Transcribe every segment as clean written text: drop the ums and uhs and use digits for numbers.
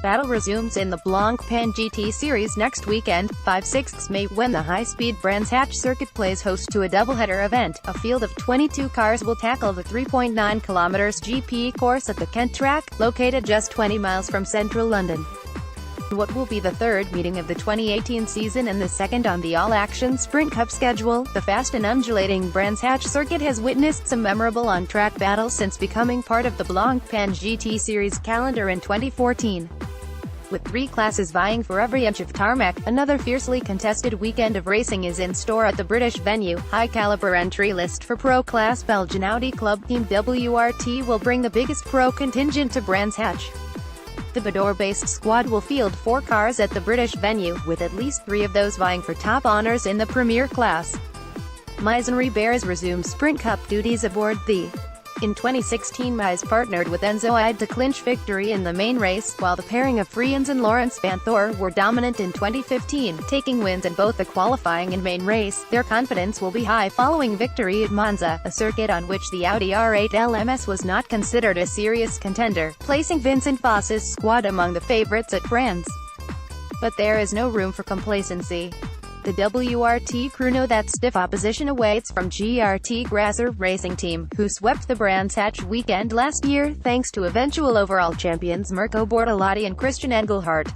battle resumes in the Blancpain GT Series next weekend, 5/6 May, when the high-speed Brands Hatch circuit plays host to a doubleheader event. A field of 22 cars will tackle the 3.9 km GP course at the Kent track, located just 20 miles from central London. What will be the third meeting of the 2018 season and the second on the all-action Sprint Cup schedule, the fast and undulating Brands Hatch circuit has witnessed some memorable on-track battles since becoming part of the Blancpain GT Series calendar in 2014. With 3 classes vying for every inch of tarmac, another fiercely contested weekend of racing is in store at the British venue. High-caliber entry list for Pro-Class Belgian Audi Club Team WRT will bring the biggest pro contingent to Brands Hatch. The Bador-based squad will field 4 cars at the British venue, with at least 3 of those vying for top honours in the Premier class. Maisenry Bears resume Sprint Cup duties aboard the. In 2016 Mais partnered with Enzo Ide to clinch victory in the main race, while the pairing of Friens and Laurens Vanthoor were dominant in 2015, taking wins in both the qualifying and main race. Their confidence will be high following victory at Monza, a circuit on which the Audi R8 LMS was not considered a serious contender, placing Vincent Foss's squad among the favourites at Brands. But there is no room for complacency. The WRT crew know that stiff opposition awaits from GRT Grasser Racing Team, who swept the Brands Hatch weekend last year, thanks to eventual overall champions Mirko Bortolotti and Christian Engelhardt.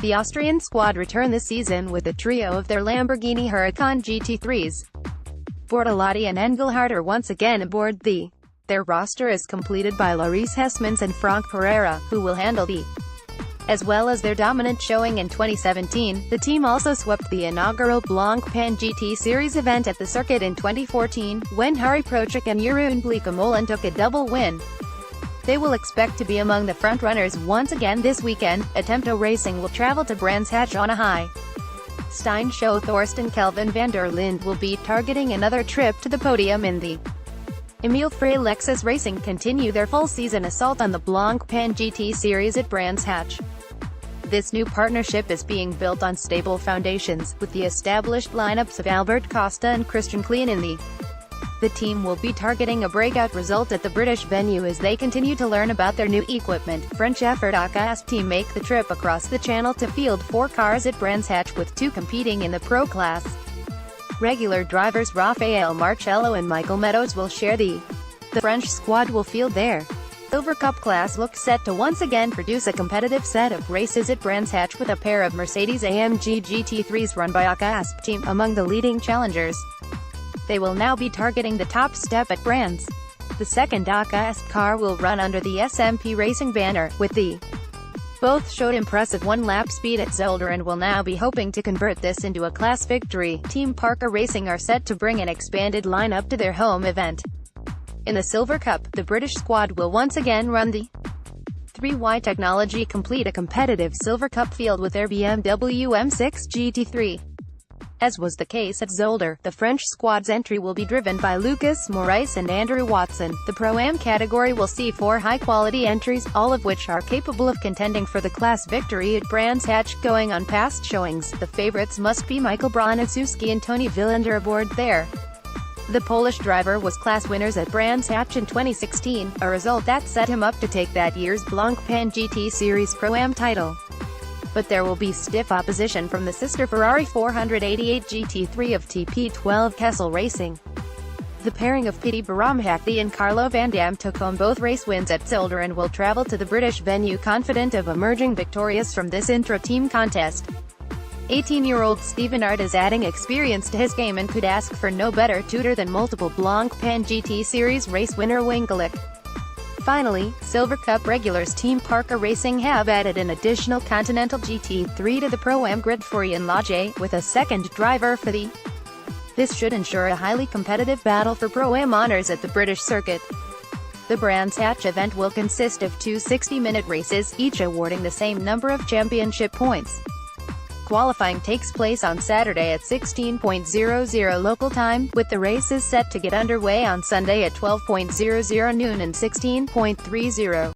The Austrian squad return this season with a trio of their Lamborghini Huracan GT3s. Bortolotti and Engelhardt are once again aboard the. Their roster is completed by Loris Hesmans and Frank Pereira, who will handle the. As well as their dominant showing in 2017, the team also swept the inaugural Blancpain GT Series event at the circuit in 2014, when Harry Prochek and Jeroen Bleekemolen took a double win. They will expect to be among the front-runners once again this weekend. Attempto Racing will travel to Brands Hatch on a high. Stein Show Thorsten Kelvin van der Linde will be targeting another trip to the podium in the. Emile Frey Lexus Racing continue their full-season assault on the Blancpain GT Series at Brands Hatch. This new partnership is being built on stable foundations, with the established lineups of Albert Costa and Christian Klein in the. The team will be targeting a breakout result at the British venue as they continue to learn about their new equipment. French effort ACAS team make the trip across the channel to field 4 cars at Brands Hatch, with 2 competing in the Pro class. Regular drivers Rafael Marcello and Michael Meadows will share the. The French squad will field their Silver Cup class looks set to once again produce a competitive set of races at Brands Hatch, with a pair of Mercedes-AMG GT3s run by ACAS team among the leading challengers. They will now be targeting the top step at Brands. The second ACAS car will run under the SMP Racing banner, with the. Both showed impressive one-lap speed at Zolder and will now be hoping to convert this into a class victory. Team Parker Racing are set to bring an expanded lineup to their home event. In the Silver Cup, the British squad will once again run the 3Y Technology complete a competitive Silver Cup field with their BMW M6 GT3. As was the case at Zolder, the French squad's entry will be driven by Lucas Morais and Andrew Watson. The Pro-Am category will see 4 high-quality entries, all of which are capable of contending for the class victory at Brands Hatch. Going on past showings, the favourites must be Michael Broniszewski and Tony Villander aboard there. The Polish driver was class winners at Brands Hatch in 2016, a result that set him up to take that year's Blancpain GT Series Pro-Am title. But there will be stiff opposition from the sister Ferrari 488 GT3 of TP12 Kessel Racing. The pairing of Piti Baramhakti and Carlo Van Dam took home both race wins at Zolder and will travel to the British venue confident of emerging victorious from this intra-team contest. 18-year-old Stephen Ard is adding experience to his game and could ask for no better tutor than multiple Blancpain GT Series race winner Wingelik. Finally, Silver Cup regulars Team Parker Racing have added an additional Continental GT3 to the Pro-Am grid for Ian Lage, with a second driver for the. This should ensure a highly competitive battle for Pro-Am honours at the British circuit. The Brands Hatch event will consist of 2 60-minute races, each awarding the same number of championship points. Qualifying takes place on Saturday at 16:00 local time, with the races set to get underway on Sunday at 12:00 noon and 16:30.